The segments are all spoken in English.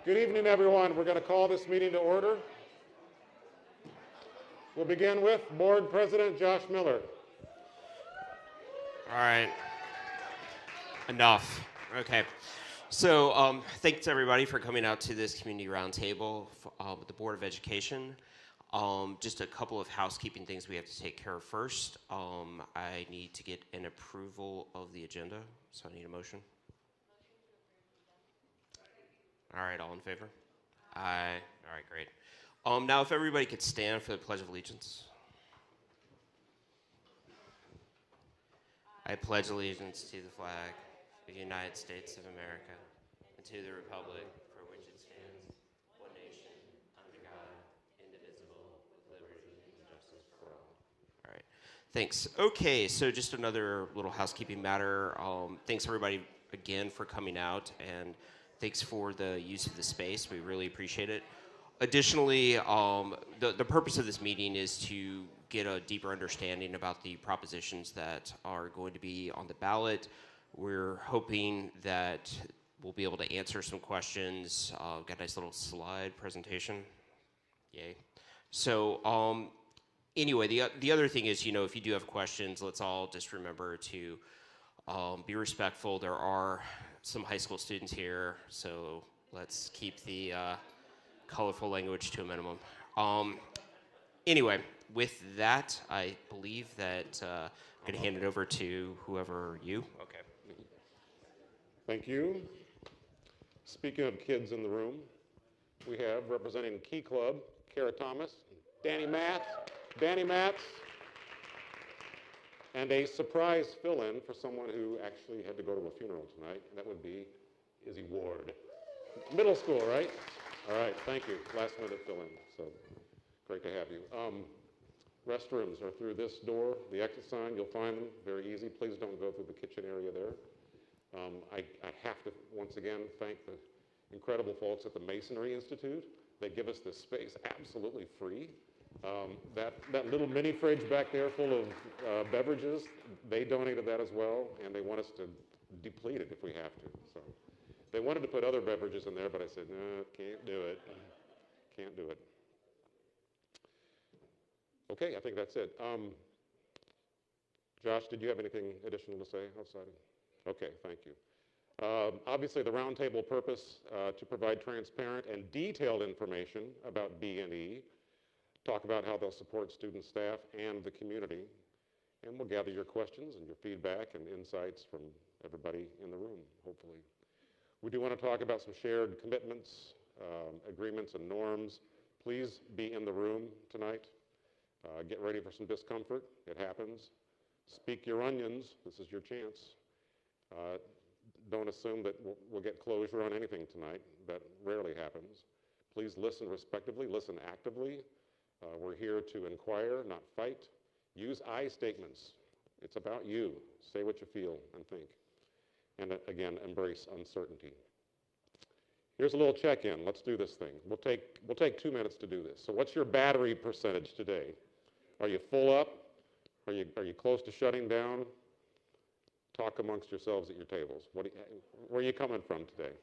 Good evening, everyone. We're going to call this meeting to order. We'll begin with Board President Josh Miller. All right. Enough. Okay. So thanks, everybody, for coming out to this community roundtable with the Board of Education. Just a couple of housekeeping things we have to take care of first. I need to get an approval of the agenda, so I need a motion. All right, all in favor? Aye. All right, great. Now, if everybody could stand for the Pledge of Allegiance. I pledge allegiance to the flag of the United States of America and to the republic for which it stands, one nation, under God, indivisible, with liberty and justice for all. All right, thanks. Okay, so just another little housekeeping matter. Thanks, everybody, again, for coming out, and thanks for the use of the space. We really appreciate it. Additionally, the purpose of this meeting is to get a deeper understanding about the propositions that are going to be on the ballot. We're hoping that we'll be able to answer some questions. Got a nice little slide presentation. Yay. So anyway, the other thing is, if you do have questions, let's all just remember to be respectful. There are some high school students here, so let's keep the colorful language to a minimum. Anyway, with that, I believe that I'm going to hand it over to whoever you. Okay. Thank you. Speaking of kids in the room, we have representing Key Club, Kara Thomas, Danny Matz, and a surprise fill-in for someone who actually had to go to a funeral tonight, and that would be Izzy Ward. Middle school, right? All right, thank you. Last minute fill-in, so great to have you. Restrooms are through this door, the exit sign. You'll find them very easy. Please don't go through the kitchen area there. I have to, once again, thank the incredible folks at the Masonry Institute. They give us this space absolutely free. That little mini fridge back there full of beverages, they donated that as well, and they want us to deplete it if we have to. So they wanted to put other beverages in there, but I said, no, can't do it. Can't do it. Okay, I think that's it. Josh, did you have anything additional to say outside? Okay, thank you. Obviously, the roundtable purpose to provide transparent and detailed information about B&E, talk about how they'll support student, staff, and the community, and we'll gather your questions and your feedback and insights from everybody in the room, hopefully. We do want to talk about some shared commitments, agreements, and norms. Please be in the room tonight. Get ready for some discomfort. It happens. Speak your onions. This is your chance. Don't assume that we'll get closure on anything tonight. That rarely happens. Please listen respectively. Listen actively. We're here to inquire, not fight. Use I statements. It's about you. Say what you feel and think. And again, embrace uncertainty. Here's a little check-in. Let's do this thing. We'll take 2 minutes to do this. So what's your battery percentage today? Are you full up? Are you close to shutting down? Talk amongst yourselves at your tables. Where are you coming from today?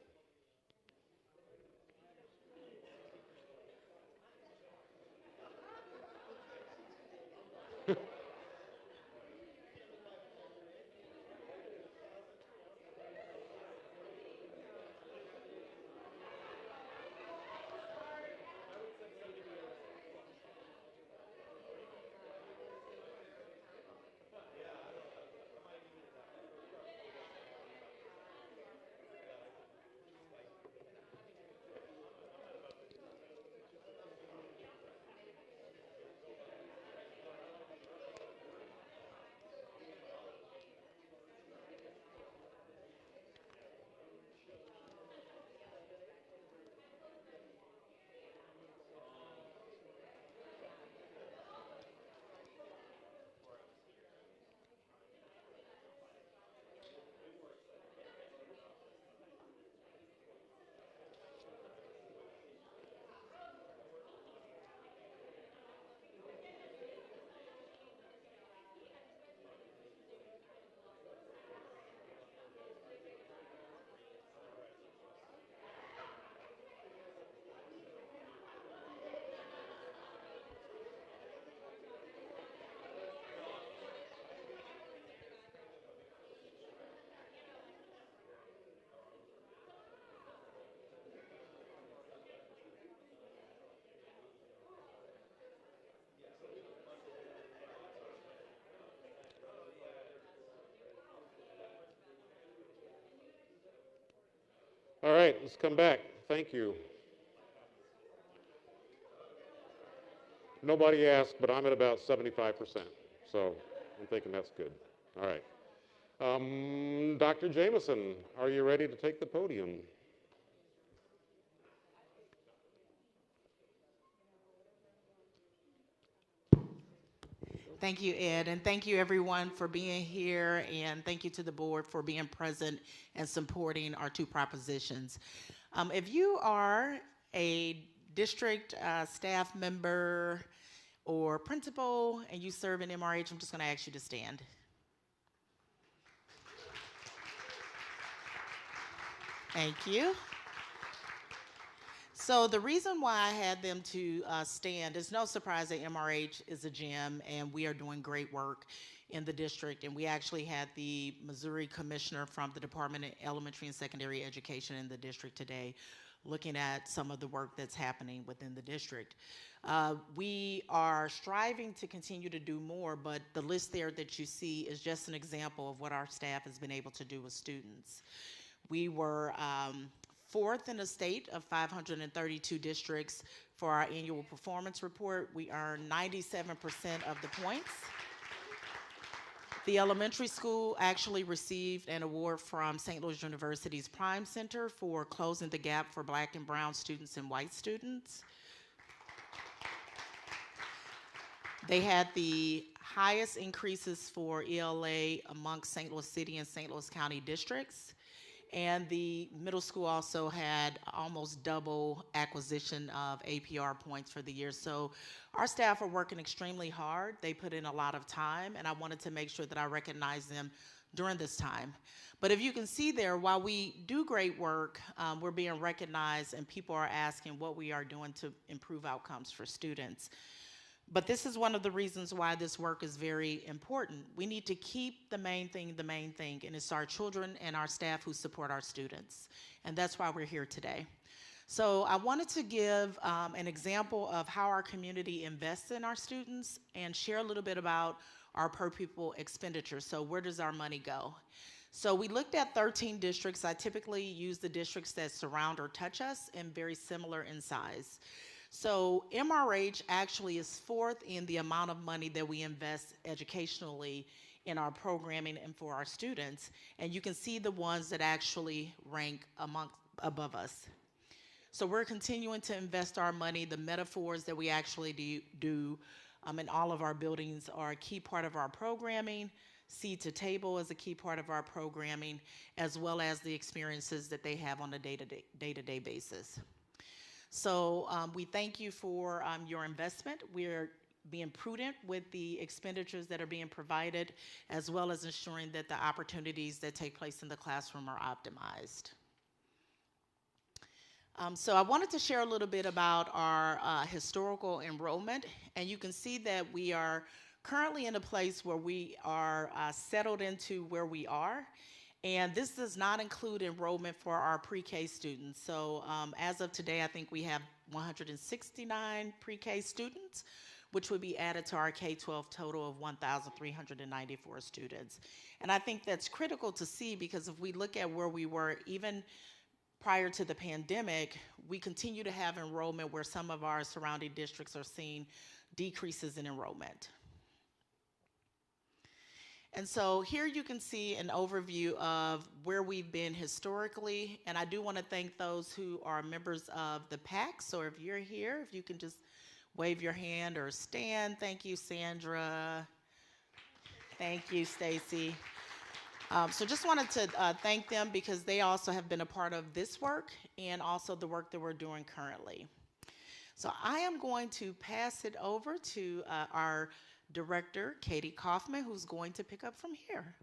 All right, let's come back. Thank you. Nobody asked, but I'm at about 75%. So I'm thinking that's good. All right. Dr. Jameson, are you ready to take the podium? Thank you, Ed, and thank you everyone for being here, and thank you to the board for being present and supporting our two propositions. If you are a district staff member or principal and you serve in MRH, I'm just going to ask you to stand. Thank you. So the reason why I had them to stand is no surprise that MRH is a gym and we are doing great work in the district. And we actually had the Missouri Commissioner from the Department of Elementary and Secondary Education in the district today looking at some of the work that's happening within the district. We are striving to continue to do more, but the list there that you see is just an example of what our staff has been able to do with students. We were fourth in the state of 532 districts for our annual performance report. We earned 97% of the points. The elementary school actually received an award from St. Louis University's Prime Center for closing the gap for Black and brown students and white students. They had the highest increases for ELA amongst St. Louis City and St. Louis County districts. And the middle school also had almost double acquisition of APR points for the year. So our staff are working extremely hard. They put in a lot of time, and I wanted to make sure that I recognize them during this time. But if you can see there, while we do great work, we're being recognized and people are asking what we are doing to improve outcomes for students. But this is one of the reasons why this work is very important. We need to keep the main thing, and it's our children and our staff who support our students. And that's why we're here today. So I wanted to give an example of how our community invests in our students and share a little bit about our per pupil expenditure. So where does our money go? So we looked at 13 districts. I typically use the districts that surround or touch us and very similar in size. So MRH actually is fourth in the amount of money that we invest educationally in our programming and for our students. And you can see the ones that actually rank above us. So we're continuing to invest our money. The metaphors that we actually do in all of our buildings are a key part of our programming. Seed to Table is a key part of our programming, as well as the experiences that they have on a day-to-day basis. So we thank you for your investment. We're being prudent with the expenditures that are being provided, as well as ensuring that the opportunities that take place in the classroom are optimized. So I wanted to share a little bit about our historical enrollment, and you can see that we are currently in a place where we are settled into where we are. And this does not include enrollment for our pre-K students. So as of today, I think we have 169 pre-K students, which would be added to our K-12 total of 1,394 students. And I think that's critical to see because if we look at where we were even prior to the pandemic, we continue to have enrollment where some of our surrounding districts are seeing decreases in enrollment. And so here you can see an overview of where we've been historically. And I do want to thank those who are members of the PAC. So if you're here, if you can just wave your hand or stand. Thank you, Sandra. Thank you, Stacy. So just wanted to thank them because they also have been a part of this work and also the work that we're doing currently. So I am going to pass it over to our Director, Katie Kaufman, who's going to pick up from here.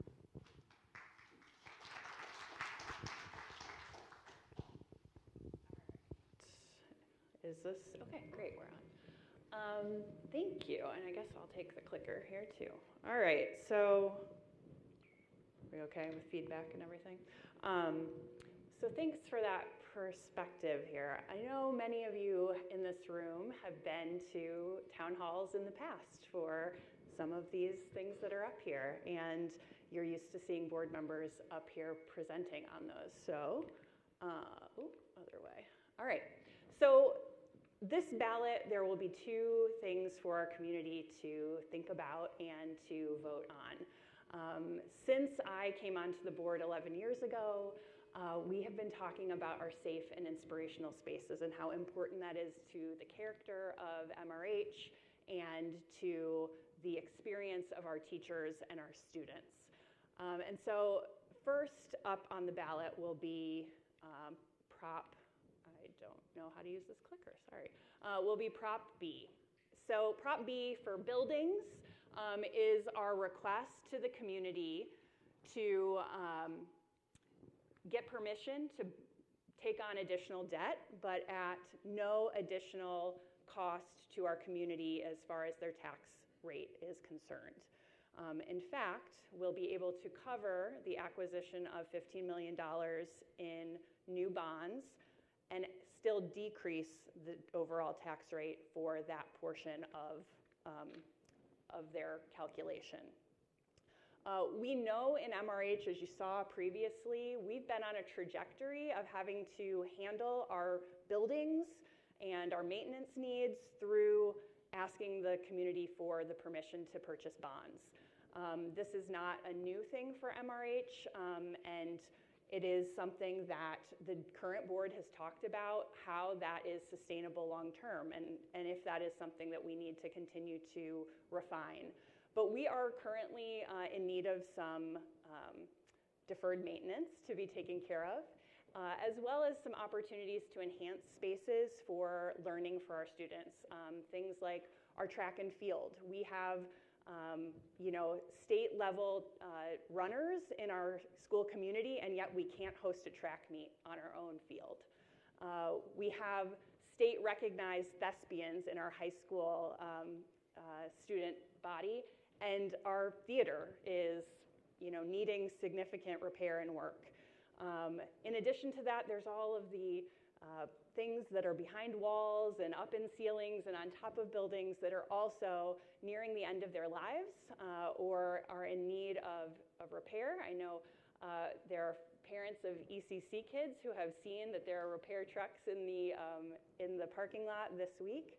Is this, okay, great, we're on. Thank you, and I guess I'll take the clicker here too. All right, so, are we okay with feedback and everything? So thanks for that perspective here. I know many of you in this room have been to town halls in the past for some of these things that are up here, and you're used to seeing board members up here presenting on those. So Other way. All right. So this ballot, there will be two things for our community to think about and to vote on. Since I came onto the board 11 years ago, we have been talking about our safe and inspirational spaces and how important that is to the character of MRH and to the experience of our teachers and our students. And so first up on the ballot will be Prop, I don't know how to use this clicker, sorry, will be Prop B. So Prop B for buildings is our request to the community to get permission to take on additional debt, but at no additional cost to our community as far as their tax rate is concerned. In fact, we'll be able to cover the acquisition of $15 million in new bonds and still decrease the overall tax rate for that portion of their calculation. We know in MRH, as you saw previously, we've been on a trajectory of having to handle our buildings and our maintenance needs through asking the community for the permission to purchase bonds. This is not a new thing for MRH, and it is something that the current board has talked about, how that is sustainable long term, and if that is something that we need to continue to refine. But we are currently in need of some deferred maintenance to be taken care of, as well as some opportunities to enhance spaces for learning for our students. Things like our track and field. We have state level runners in our school community, and yet we can't host a track meet on our own field. We have state recognized thespians in our high school student body, and our theater is needing significant repair and work. In addition to that, there's all of the things that are behind walls and up in ceilings and on top of buildings that are also nearing the end of their lives or are in need of repair. I know there are parents of ECC kids who have seen that there are repair trucks in the parking lot this week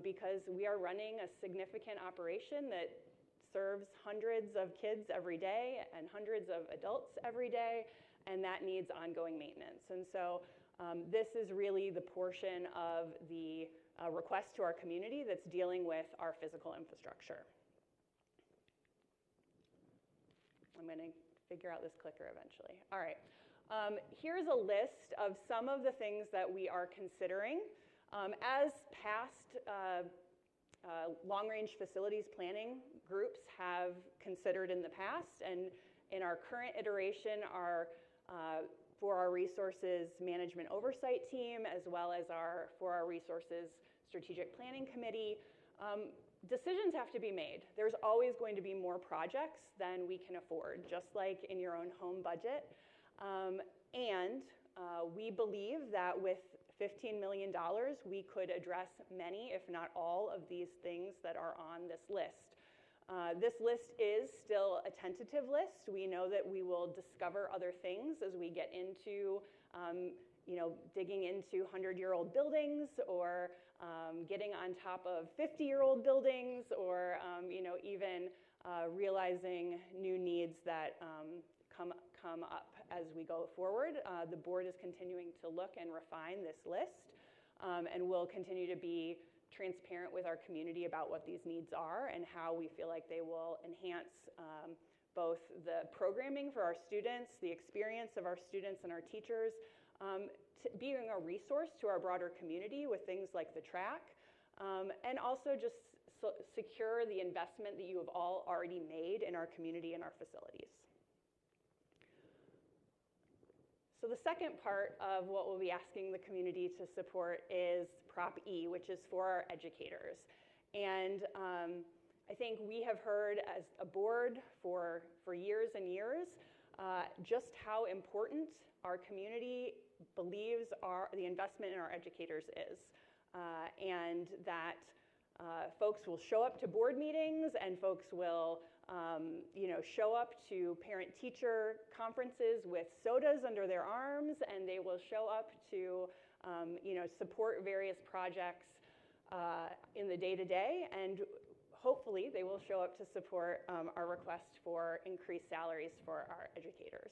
because we are running a significant operation that serves hundreds of kids every day and hundreds of adults every day, and that needs ongoing maintenance. And so this is really the portion of the request to our community that's dealing with our physical infrastructure. I'm going to figure out this clicker eventually. All right. Here's a list of some of the things that we are considering. As past long-range facilities planning groups have considered in the past, and in our current iteration, for our resources management oversight team, as well as for our resources strategic planning committee, decisions have to be made. There's always going to be more projects than we can afford, just like in your own home budget. And we believe that with $15 million, we could address many, if not all, of these things that are on this list. This list is still a tentative list. We know that we will discover other things as we get into, digging into 100-year-old buildings or getting on top of 50-year-old buildings or, even realizing new needs that come up as we go forward. The board is continuing to look and refine this list, and we'll continue to be transparent with our community about what these needs are and how we feel like they will enhance both the programming for our students, the experience of our students and our teachers, being a resource to our broader community with things like the track, and also just secure the investment that you have all already made in our community and our facilities. So the second part of what we'll be asking the community to support is Prop E, which is for our educators. And I think we have heard as a board for years and years just how important our community believes the investment in our educators is. And that folks will show up to board meetings and folks will show up to parent-teacher conferences with sodas under their arms, and they will show up to, support various projects in the day-to-day, and hopefully they will show up to support our request for increased salaries for our educators.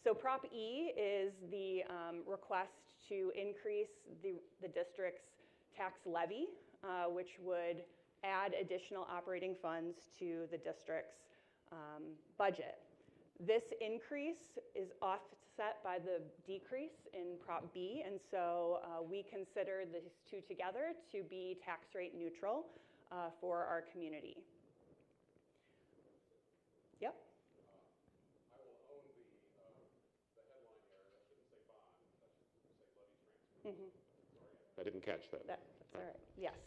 So Prop E is the request to increase the district's tax levy, which would add additional operating funds to the district's budget. This increase is offset by the decrease in Prop B, and so we consider these two together to be tax rate neutral for our community. Yep. I will own the headline there. That shouldn't say bond. That should say levy transfer. Sorry, I didn't catch that. That's all right. Yes.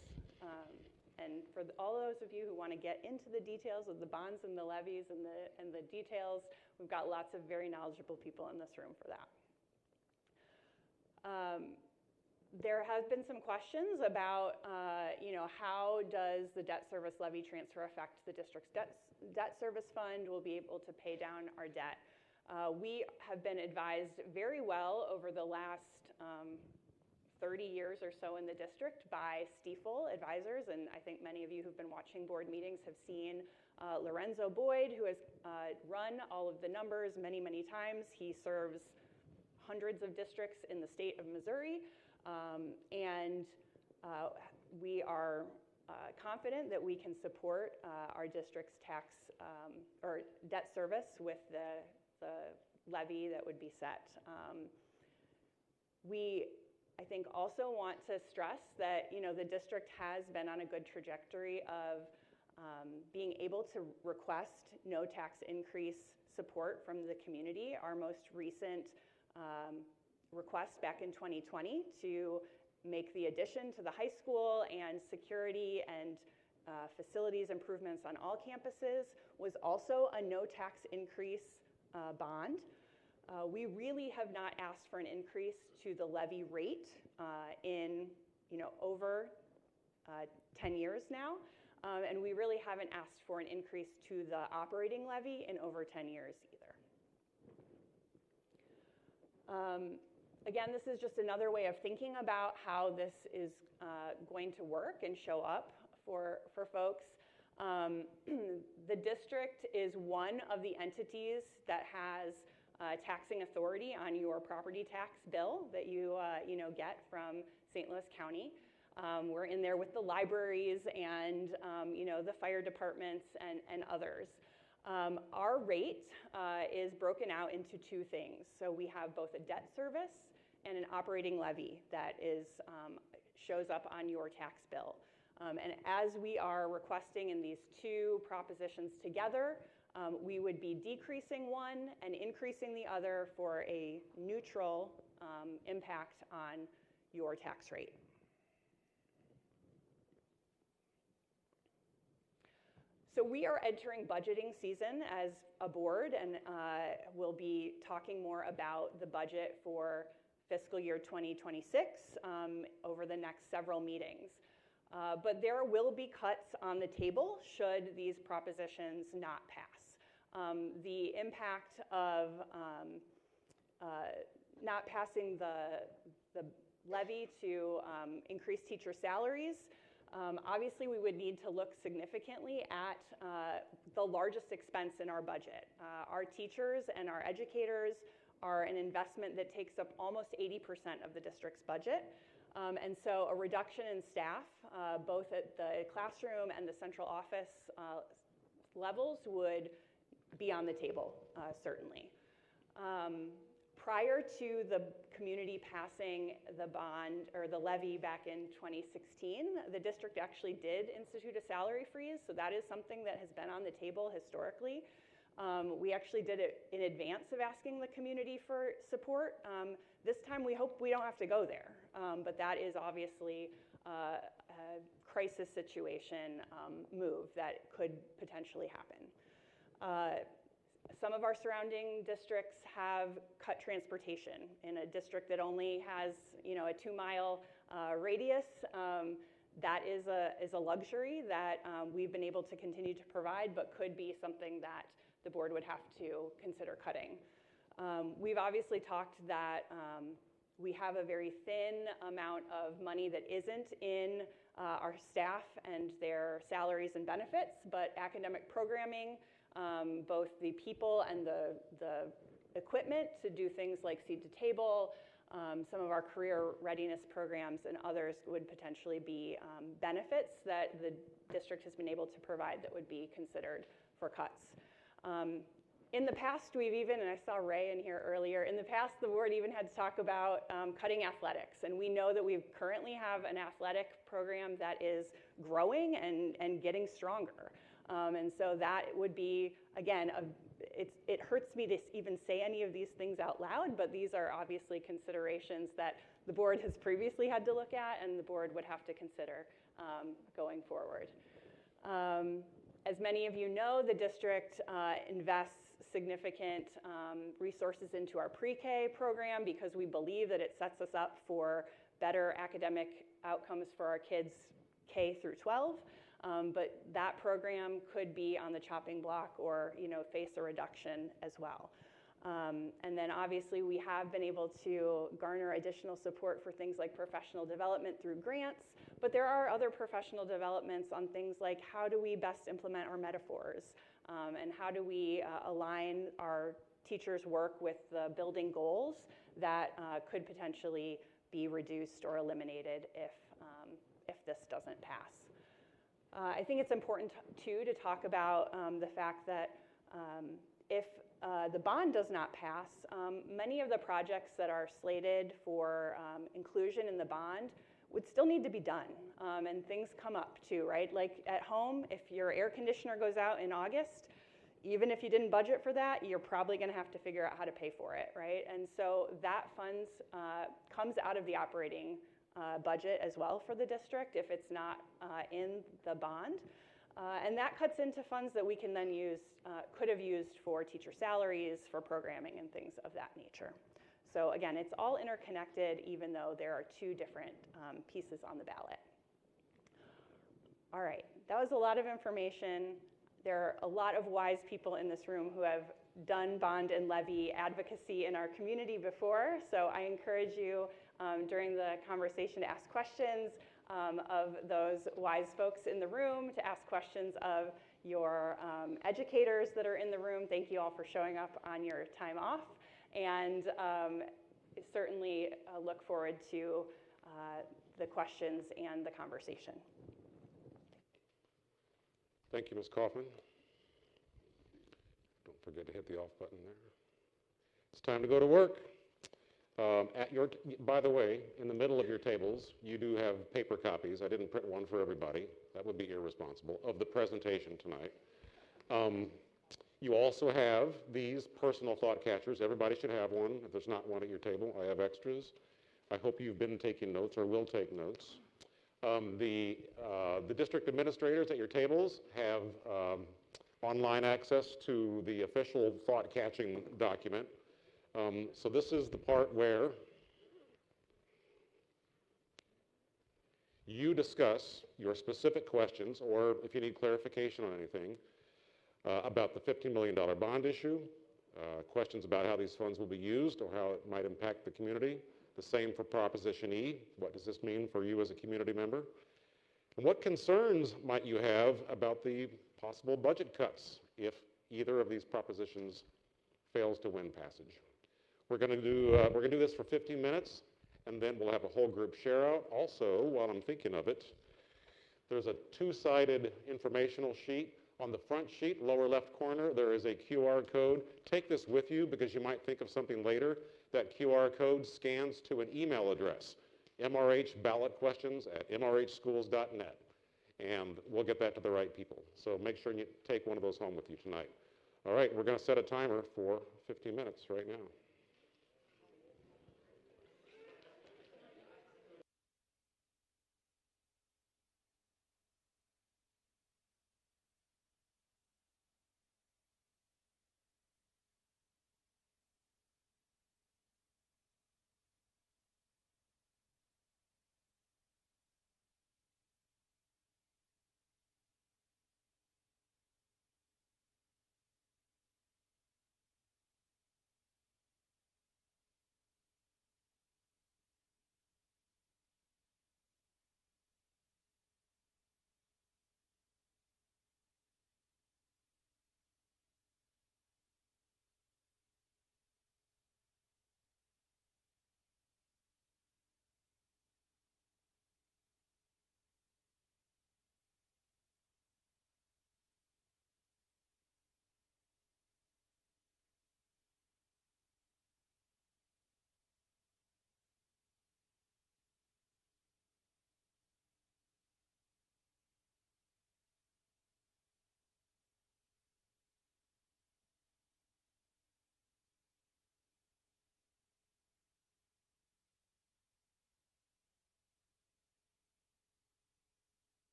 And for all those of you who want to get into the details of the bonds and the levies and the details, we've got lots of very knowledgeable people in this room for that. There have been some questions about, how does the debt service levy transfer affect the district's debt service fund? We'll be able to pay down our debt. We have been advised very well over the last 30 years or so in the district by Stiefel advisors, and I think many of you who've been watching board meetings have seen Lorenzo Boyd, who has run all of the numbers many, many times. He serves hundreds of districts in the state of Missouri, and we are confident that we can support our district's tax or debt service with the levy that would be set. We, I think, also want to stress that the district has been on a good trajectory of being able to request no tax increase support from the community. Our most recent request back in 2020 to make the addition to the high school and security and facilities improvements on all campuses was also a no tax increase bond. We really have not asked for an increase to the levy rate in over 10 years now, and we really haven't asked for an increase to the operating levy in over 10 years either. Again, this is just another way of thinking about how this is going to work and show up for folks. The district is one of the entities that has taxing authority on your property tax bill that you get from St. Louis County. We're in there with the libraries and the fire departments and others. Our rate is broken out into two things. So we have both a debt service and an operating levy that shows up on your tax bill. And as we are requesting in these two propositions together, we would be decreasing one and increasing the other for a neutral impact on your tax rate. So we are entering budgeting season as a board, and we'll be talking more about the budget for fiscal year 2026 over the next several meetings. But there will be cuts on the table should these propositions not pass. The impact of not passing the levy to increase teacher salaries, obviously we would need to look significantly at the largest expense in our budget. Our teachers and our educators are an investment that takes up almost 80% of the district's budget. And so a reduction in staff, both at the classroom and the central office levels, would be on the table, certainly. Prior to the community passing the bond or the levy back in 2016, the district actually did institute a salary freeze, so that is something that has been on the table historically. We actually did it in advance of asking the community for support. This time we hope we don't have to go there, but that is obviously a crisis situation move that could potentially happen. Some of our surrounding districts have cut transportation. In a district that only has a 2-mile radius, That is a luxury that we've been able to continue to provide, but could be something that the board would have to consider cutting. We've obviously talked that we have a very thin amount of money that isn't in our staff and their salaries and benefits, but academic programming, both the people and the equipment to do things like seed to table, some of our career readiness programs and others would potentially be benefits that the district has been able to provide that would be considered for cuts. In the past, we've even, and I saw Ray in here earlier, in the past the board even had to talk about cutting athletics. And we know that we currently have an athletic program that is growing and getting stronger. And so that would be, again, it hurts me to even say any of these things out loud, but these are obviously considerations that the board has previously had to look at and the board would have to consider going forward. As many of you know, the district invests significant resources into our pre-K program because we believe that it sets us up for better academic outcomes for our kids K through 12. But that program could be on the chopping block or face a reduction as well. And then obviously we have been able to garner additional support for things like professional development through grants, but there are other professional developments on things like how do we best implement our metaphors and how do we align our teachers' work with the building goals that could potentially be reduced or eliminated if this doesn't pass. I think it's important, too, to talk about the fact that if the bond does not pass, many of the projects that are slated for inclusion in the bond would still need to be done. And things come up, too, right? Like at home, if your air conditioner goes out in August, even if you didn't budget for that, you're probably going to have to figure out how to pay for it, right? And so that funds comes out of the operating budget as well for the district if it's not in the bond. And that cuts into funds that we can then use, could have used for teacher salaries, for programming and things of that nature. So again, it's all interconnected even though there are two different pieces on the ballot. All right, that was a lot of information. There are a lot of wise people in this room who have done bond and levy advocacy in our community before, so I encourage you during the conversation to ask questions of those wise folks in the room, to ask questions of your educators that are in the room. Thank you all for showing up on your time off, and certainly look forward to the questions and the conversation. Thank you, Ms. Kaufman. Don't forget to hit the off button there. It's time to go to work. By the way, in the middle of your tables, you do have paper copies. I didn't print one for everybody. That would be irresponsible, of the presentation tonight. You also have these personal thought catchers. Everybody should have one. If there's not one at your table, I have extras. I hope you've been taking notes or will take notes. The district administrators at your tables have online access to the official thought-catching document. So this is the part where you discuss your specific questions, or if you need clarification on anything, about the $15 million bond issue, questions about how these funds will be used or how it might impact the community. The same for Proposition E. What does this mean for you as a community member? And what concerns might you have about the possible budget cuts if either of these propositions fails to win passage? We're going to do this for 15 minutes, and then we'll have a whole group share out. Also, while I'm thinking of it, there's a two-sided informational sheet. On the front sheet, lower left corner, there is a QR code. Take this with you because you might think of something later. That QR code scans to an email address, MRH ballot questions at mrhschools.net, and we'll get that to the right people. So make sure you take one of those home with you tonight. All right, we're going to set a timer for 15 minutes right now.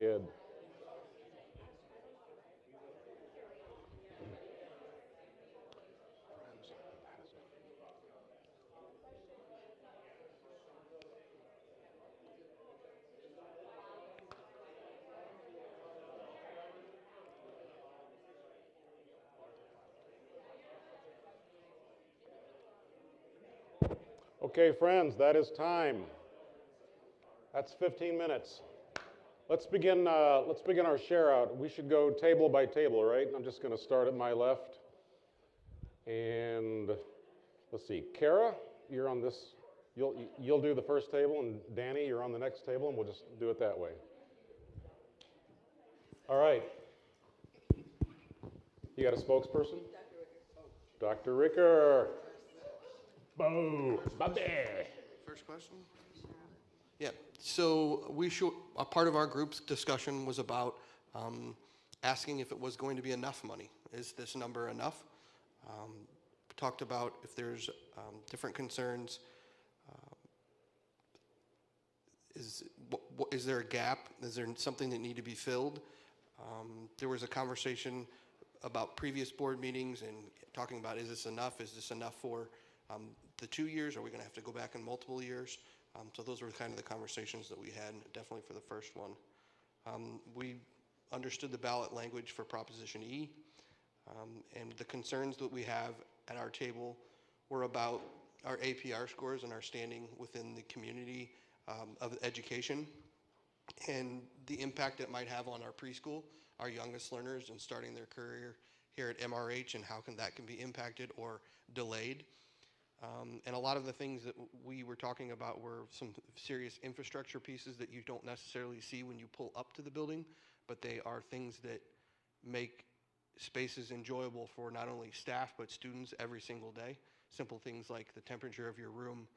Good. Okay, friends, that is time. That's 15 minutes. Let's begin our share out. We should go table by table, right? I'm just going to start at my left. And let's see, Kara, you're on this. You'll do the first table, and Danny, you're on the next table, and we'll just do it that way. All right. You got a spokesperson? Dr. Ricker. Bo, Bobby. First question? Yeah, so a part of our group's discussion was about asking if it was going to be enough money. Is this number enough? Talked about if there's different concerns. Is there a gap? Is there something that need to be filled? There was a conversation about previous board meetings and talking about, is this enough? Is this enough for the 2 years? Are we going to have to go back in multiple years? So those were kind of the conversations that we had, definitely for the first one. We understood the ballot language for Proposition E, and the concerns that we have at our table were about our APR scores and our standing within the community of education and the impact it might have on our preschool, our youngest learners, and starting their career here at MRH, and how that can be impacted or delayed. And a lot of the things that we were talking about were some serious infrastructure pieces that you don't necessarily see when you pull up to the building, but they are things that make spaces enjoyable for not only staff but students every single day. Simple things like the temperature of your room,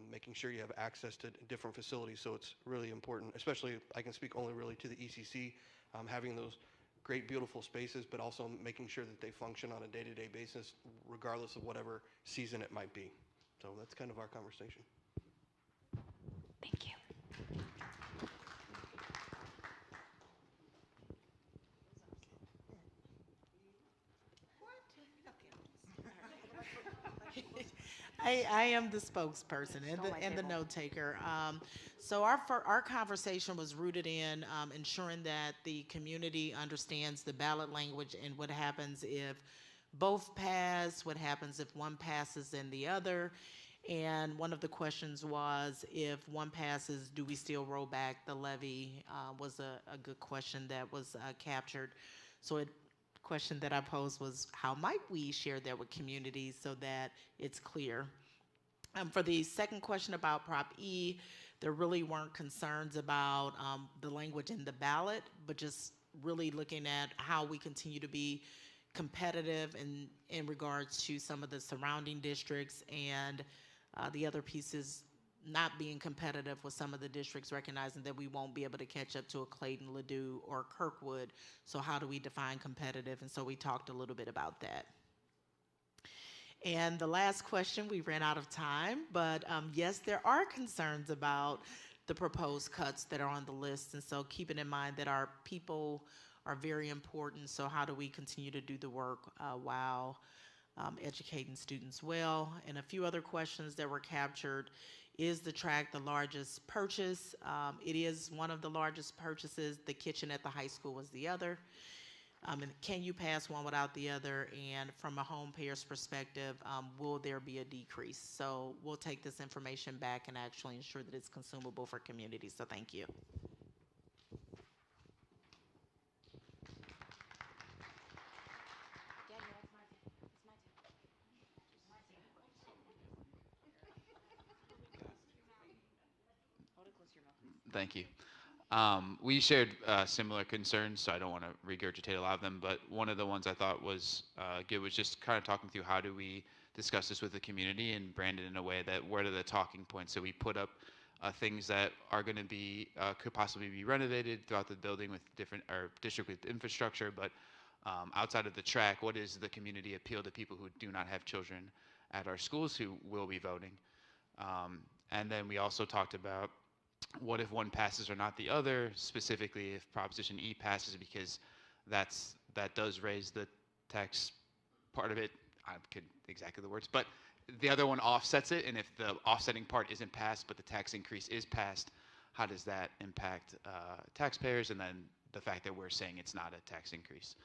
making sure you have access to different facilities. So it's really important, especially I can speak only really to the ECC, having those great, beautiful spaces, but also making sure that they function on a day-to-day basis, regardless of whatever season it might be. So that's kind of our conversation. Thank you. I am the spokesperson and the note taker. So our conversation was rooted in ensuring that the community understands the ballot language and what happens if both pass, what happens if one passes and the other. And one of the questions was, if one passes, do we still roll back the levy? Was a good question that was captured. So question that I posed was, how might we share that with communities so that it's clear? For the second question about Prop E, there really weren't concerns about the language in the ballot, but just really looking at how we continue to be competitive in regards to some of the surrounding districts, and the other pieces not being competitive with some of the districts, recognizing that we won't be able to catch up to a Clayton, Ladue, or Kirkwood. So how do we define competitive? And so we talked a little bit about that. And the last question, we ran out of time, but yes, there are concerns about the proposed cuts that are on the list. And so keeping in mind that our people are very important. So how do we continue to do the work while educating students well? And a few other questions that were captured. Is the track the largest purchase? It is one of the largest purchases. The kitchen at the high school was the other. And can you pass one without the other? And from a home payer's perspective, will there be a decrease? So we'll take this information back and actually ensure that it's consumable for communities. So thank you. Thank you. We shared similar concerns, so I don't want to regurgitate a lot of them, but one of the ones I thought was good was just kind of talking through how do we discuss this with the community and brand it in a way that what are the talking points. So we put up things that are going to be, could possibly be renovated throughout the building with different, or district with infrastructure, but outside of the track, what is the community appeal to people who do not have children at our schools who will be voting? And then we also talked about what if one passes or not the other, specifically if Proposition E passes, because that does raise the tax part of it. I could exactly the words, but the other one offsets it, and if the offsetting part isn't passed, but the tax increase is passed, how does that impact taxpayers? And then the fact that we're saying it's not a tax increase.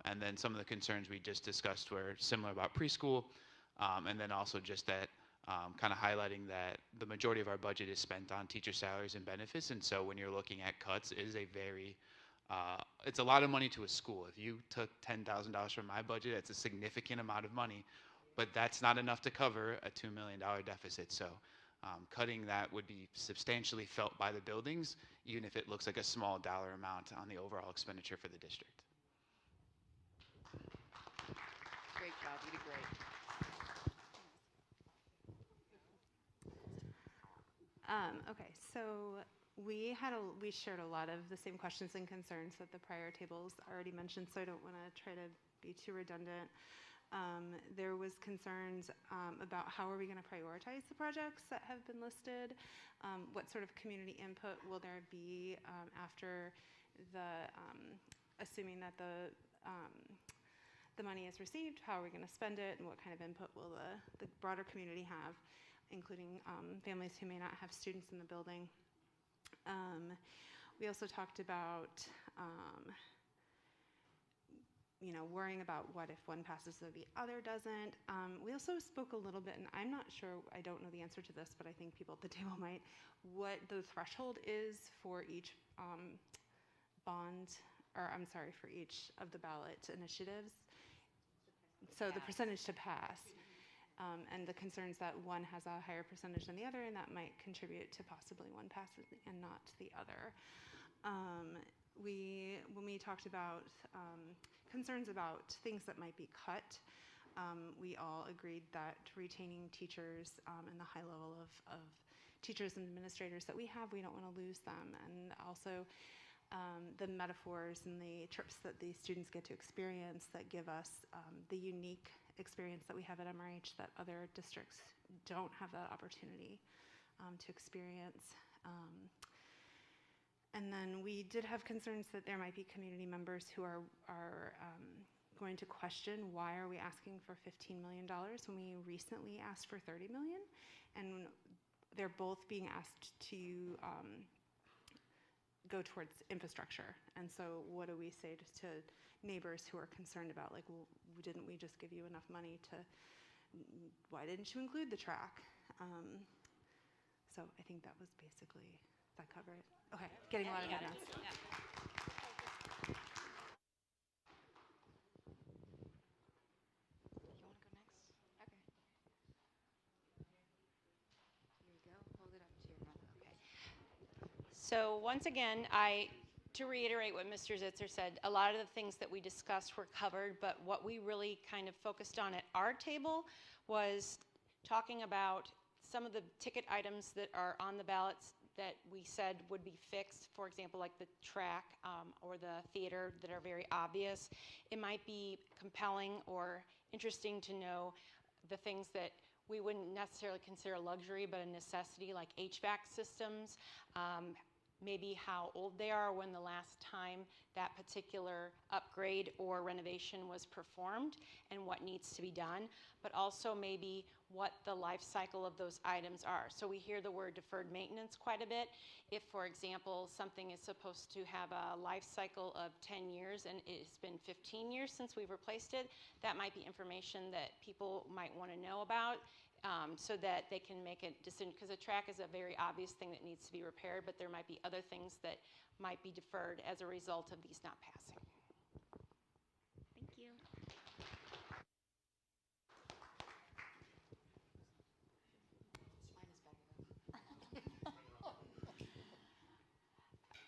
And then some of the concerns we just discussed were similar about preschool, and then also just that kind of highlighting that the majority of our budget is spent on teacher salaries and benefits, and so when you're looking at cuts, it is a very it's a lot of money to a school. If you took $10,000 from my budget, it's a significant amount of money, but that's not enough to cover a $2 million deficit. So cutting that would be substantially felt by the buildings, even if it looks like a small dollar amount on the overall expenditure for the district. Great job, you did great. Okay, so we shared a lot of the same questions and concerns that the prior tables already mentioned, so I don't want to try to be too redundant. There was concerns about how are we going to prioritize the projects that have been listed. What sort of community input will there be after assuming that the money is received? How are we going to spend it, and what kind of input will the broader community have, including families who may not have students in the building. We also talked about worrying about what if one passes and the other doesn't. We also spoke a little bit, and I'm not sure, I don't know the answer to this, but I think people at the table might, what the threshold is for each for each of the ballot initiatives. So the percentage to pass. And the concerns that one has a higher percentage than the other, and that might contribute to possibly one passes and not the other. When we talked about concerns about things that might be cut, we all agreed that retaining teachers and the high level of teachers and administrators that we have, we don't want to lose them. And also the metaphors and the trips that the students get to experience that give us the unique experience that we have at MRH that other districts don't have that opportunity to experience. And then we did have concerns that there might be community members who are going to question why are we asking for $15 million when we recently asked for $30 million, and they're both being asked to go towards infrastructure. And so what do we say to neighbors who are concerned about, like, well, didn't we just give you enough money why didn't you include the track? So I think that was basically, that cover it? Okay, getting a lot of headlines. Yeah. You want to go next? Okay. Here we go. Hold it up to your mouth. Okay. So once again, to reiterate what Mr. Zitzer said, a lot of the things that we discussed were covered, but what we really kind of focused on at our table was talking about some of the ticket items that are on the ballots that we said would be fixed, for example, like the track or the theater, that are very obvious. It might be compelling or interesting to know the things that we wouldn't necessarily consider a luxury, but a necessity, like HVAC systems, maybe how old they are, when the last time that particular upgrade or renovation was performed, and what needs to be done, but also maybe what the life cycle of those items are. So we hear the word deferred maintenance quite a bit. If, for example, something is supposed to have a life cycle of 10 years and it's been 15 years since we've replaced it, that might be information that people might want to know about. So that they can make a decision, because a track is a very obvious thing that needs to be repaired, but there might be other things that might be deferred as a result of these not passing. Thank you.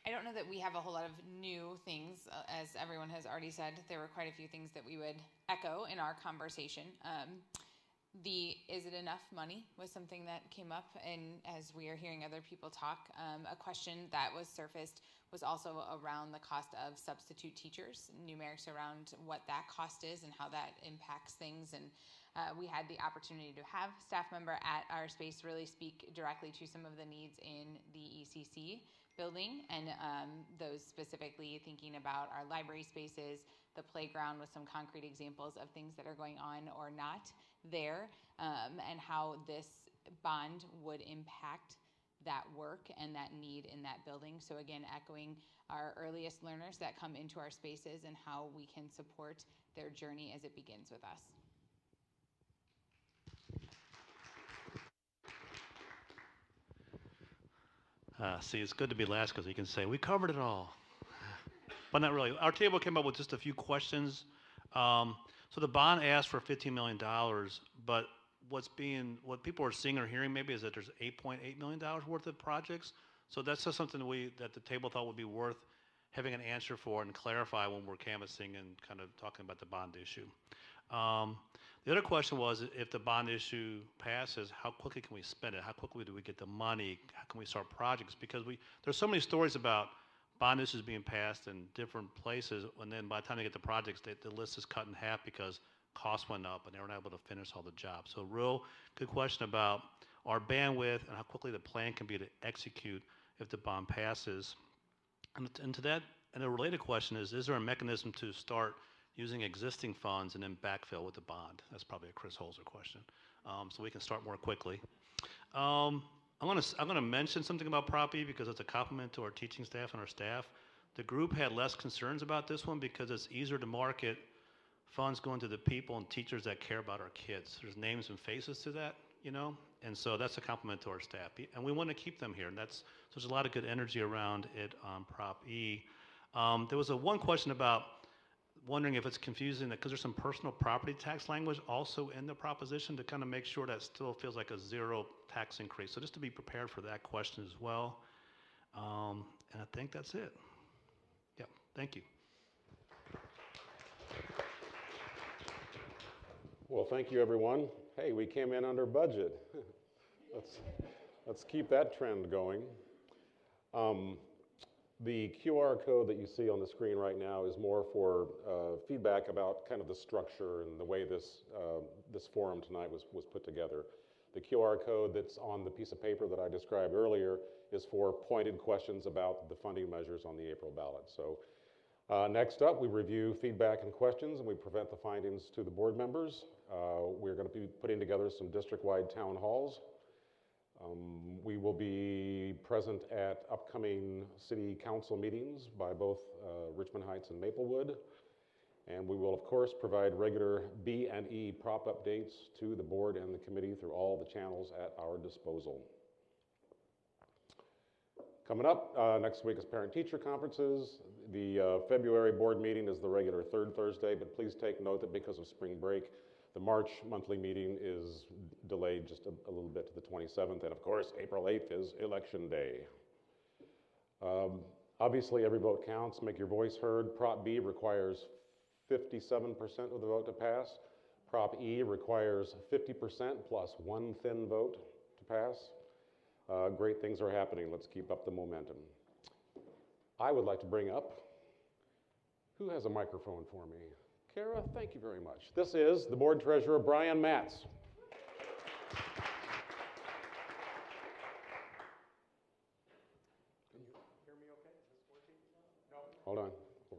I don't know that we have a whole lot of new things. As everyone has already said, there were quite a few things that we would echo in our conversation. Is it enough money was something that came up, and as we are hearing other people talk, a question that was surfaced was also around the cost of substitute teachers, numerics around what that cost is and how that impacts things. And we had the opportunity to have staff member at our space really speak directly to some of the needs in the ECC building, and those specifically thinking about our library spaces, the playground with some concrete examples of things that are going on or not there, and how this bond would impact that work and that need in that building. So again, echoing our earliest learners that come into our spaces and how we can support their journey as it begins with us. See, it's good to be last because you can say, we covered it all. But not really. Our table came up with just a few questions. So the bond asked for $15 million, but what people are seeing or hearing maybe is that there's $8.8 million worth of projects. So that's just something that the table thought would be worth having an answer for and clarify when we're canvassing and kind of talking about the bond issue. The other question was, if the bond issue passes, how quickly can we spend it? How quickly do we get the money? How can we start projects? Because there's so many stories about bond issues being passed in different places, and then by the time they get the projects, the list is cut in half because costs went up and they weren't able to finish all the jobs. So a real good question about our bandwidth and how quickly the plan can be to execute if the bond passes. And to that, and a related question is there a mechanism to start using existing funds and then backfill with the bond? That's probably a Chris Holzer question. So we can start more quickly. I'm gonna mention something about Prop E because it's a compliment to our teaching staff and our staff. The group had less concerns about this one because it's easier to market funds going to the people and teachers that care about our kids. There's names and faces to that, you know? And so that's a compliment to our staff. And we want to keep them here. And there's a lot of good energy around it on Prop E. There was one question about wondering if it's confusing because there's some personal property tax language also in the proposition to kind of make sure that still feels like a zero tax increase. So just to be prepared for that question as well. And I think that's it. Yeah, thank you. Well, thank you, everyone. Hey, we came in under budget. Let's keep that trend going. The QR code that you see on the screen right now is more for feedback about kind of the structure and the way this forum tonight was put together. The QR code that's on the piece of paper that I described earlier is for pointed questions about the funding measures on the April ballot. So next up, we review feedback and questions, and we present the findings to the board members. We're going to be putting together some district-wide town halls. We will be present at upcoming city council meetings by both Richmond Heights and Maplewood. And we will, of course, provide regular B&E prop updates to the board and the committee through all the channels at our disposal. Coming up next week is parent-teacher conferences. The February board meeting is the regular third Thursday, but please take note that because of spring break, the March monthly meeting is delayed just a little bit to the 27th, and of course, April 8th is Election Day. Obviously, every vote counts. Make your voice heard. Prop B requires 57% of the vote to pass. Prop E requires 50% plus one thin vote to pass. Great things are happening. Let's keep up the momentum. I would like to bring up, who has a microphone for me? Kara, thank you very much. This is the board treasurer, Brian Matz. Can you hear me okay? Is this working? No. Hold on. Over here.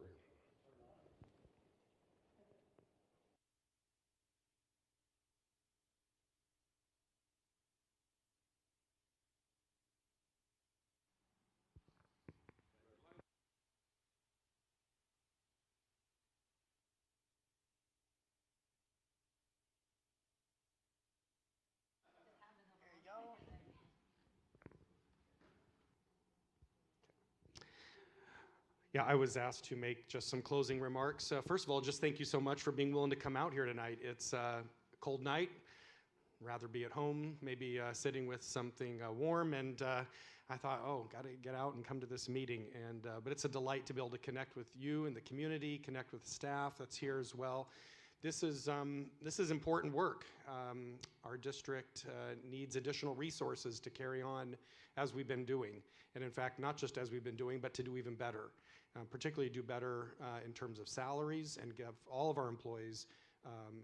Yeah, I was asked to make just some closing remarks. First of all, just thank you so much for being willing to come out here tonight. It's a cold night. Rather be at home, maybe sitting with something warm. And I thought, oh, got to get out and come to this meeting. But it's a delight to be able to connect with you and the community, connect with the staff that's here as well. This is important work. Our district needs additional resources to carry on as we've been doing. And in fact, not just as we've been doing, but to do even better. Particularly do better in terms of salaries and give all of our employees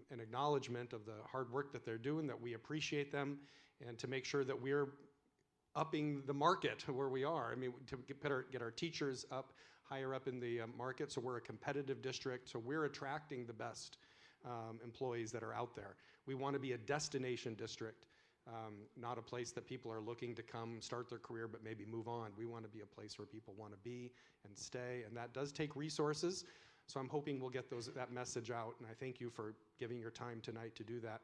an acknowledgement of the hard work that they're doing, that we appreciate them, and to make sure that we're upping the market where we are. I mean, to get our teachers up, higher up in the market, so we're a competitive district, so we're attracting the best employees that are out there. We want to be a destination district, not a place that people are looking to come start their career but maybe move on. We want to be a place where people want to be and stay, and that does take resources. So I'm hoping we'll get that message out, and I thank you for giving your time tonight to do that.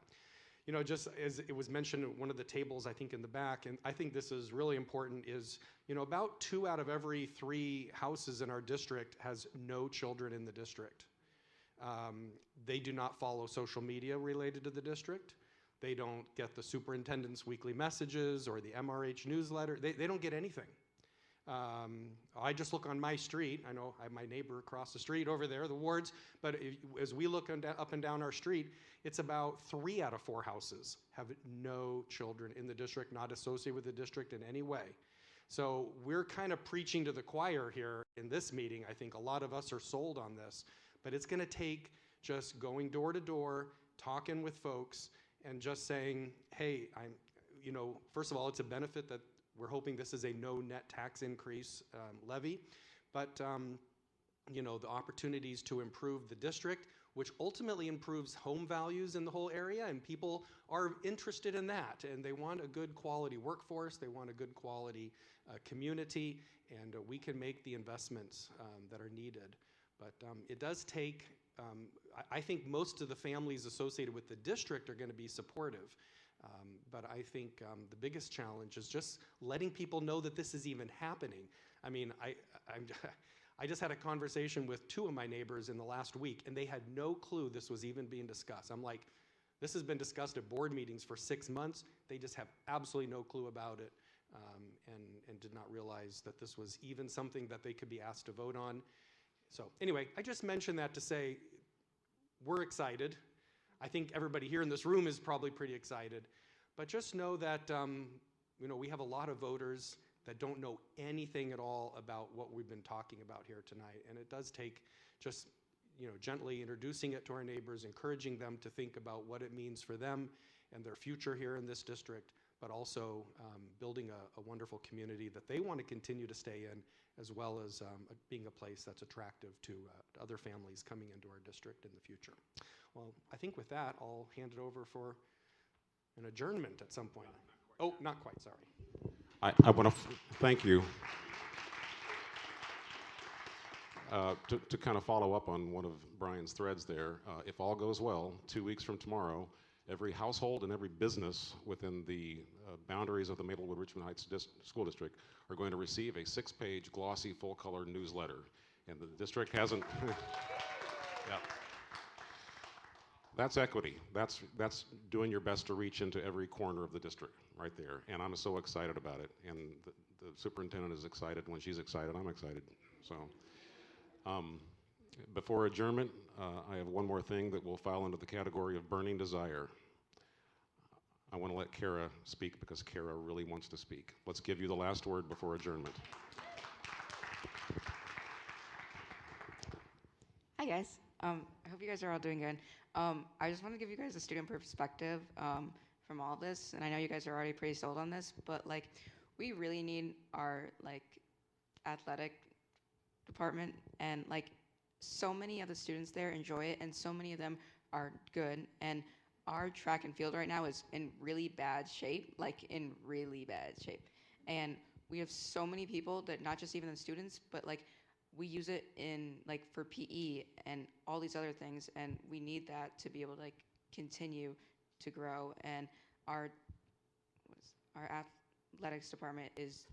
You know, just as it was mentioned at one of the tables, I think in the back, and I think this is really important, is, you know, about 2 out of every 3 houses in our district has no children in the district. They do not follow social media related to the district. They don't get the superintendent's weekly messages or the MRH newsletter. They don't get anything. I just look on my street. I know I have my neighbor across the street over there, the wards, but as we look up and down our street, it's about 3 out of 4 houses have no children in the district, not associated with the district in any way. So we're kind of preaching to the choir here in this meeting. I think a lot of us are sold on this, but it's going to take just going door to door, talking with folks, and just saying, hey, you know, first of all, it's a benefit that we're hoping this is a no net tax increase levy, but you know, the opportunities to improve the district, which ultimately improves home values in the whole area, and people are interested in that, and they want a good quality workforce, they want a good quality community, and we can make the investments that are needed. But it does take, I think most of the families associated with the district are going to be supportive. But I think the biggest challenge is just letting people know that this is even happening. I mean, I just had a conversation with 2 of my neighbors in the last week, and they had no clue this was even being discussed. I'm like, this has been discussed at board meetings for 6 months. They just have absolutely no clue about it, and did not realize that this was even something that they could be asked to vote on. So anyway, I just mentioned that to say we're excited. I think everybody here in this room is probably pretty excited. But just know that you know, we have a lot of voters that don't know anything at all about what we've been talking about here tonight. And it does take just, you know, gently introducing it to our neighbors, encouraging them to think about what it means for them and their future here in this district, but also building a wonderful community that they want to continue to stay in, as well as being a place that's attractive to other families coming into our district in the future. Well, I think with that, I'll hand it over for an adjournment at some point. Oh, not quite, sorry. I want to thank you. To kind of follow up on one of Brian's threads there, if all goes well, 2 weeks from tomorrow, every household and every business within the boundaries of the Maplewood-Richmond Heights School District are going to receive a 6-page glossy full-color newsletter. And the district hasn't... Yeah. That's equity. That's doing your best to reach into every corner of the district right there. And I'm so excited about it. And the superintendent is excited. When she's excited, I'm excited. So before adjournment, I have one more thing that will fall into the category of burning desire. I want to let Kara speak because Kara really wants to speak. Let's give you the last word before adjournment. Hi guys. I hope you guys are all doing good. I just want to give you guys a student perspective from all this, and I know you guys are already pretty sold on this, but like we really need our like athletic department, and like so many of the students there enjoy it, and so many of them are good, and our track and field right now is in really bad shape, like in really bad shape, and we have so many people that not just even the students, but like we use it in like for PE and all these other things, and we need that to be able to like continue to grow. And our athletics department is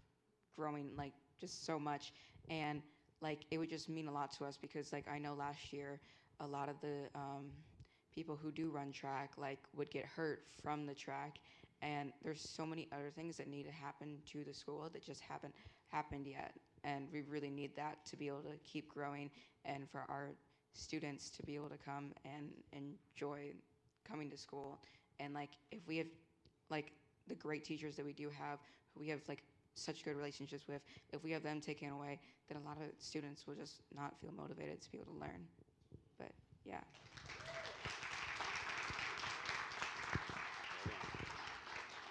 growing like just so much, and like it would just mean a lot to us because like I know last year a lot of the people who do run track like would get hurt from the track, and there's so many other things that need to happen to the school that just haven't happened yet. And we really need that to be able to keep growing and for our students to be able to come and enjoy coming to school. And like if we have like the great teachers that we do have, who we have like such good relationships with, if we have them taken away, then a lot of students will just not feel motivated to be able to learn. But yeah.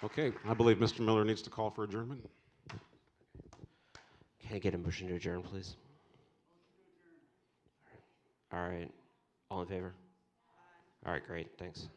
Okay, I believe Mr. Miller needs to call for adjournment. Can I get a motion to adjourn, please? All right. All in favor? All right, great. Thanks.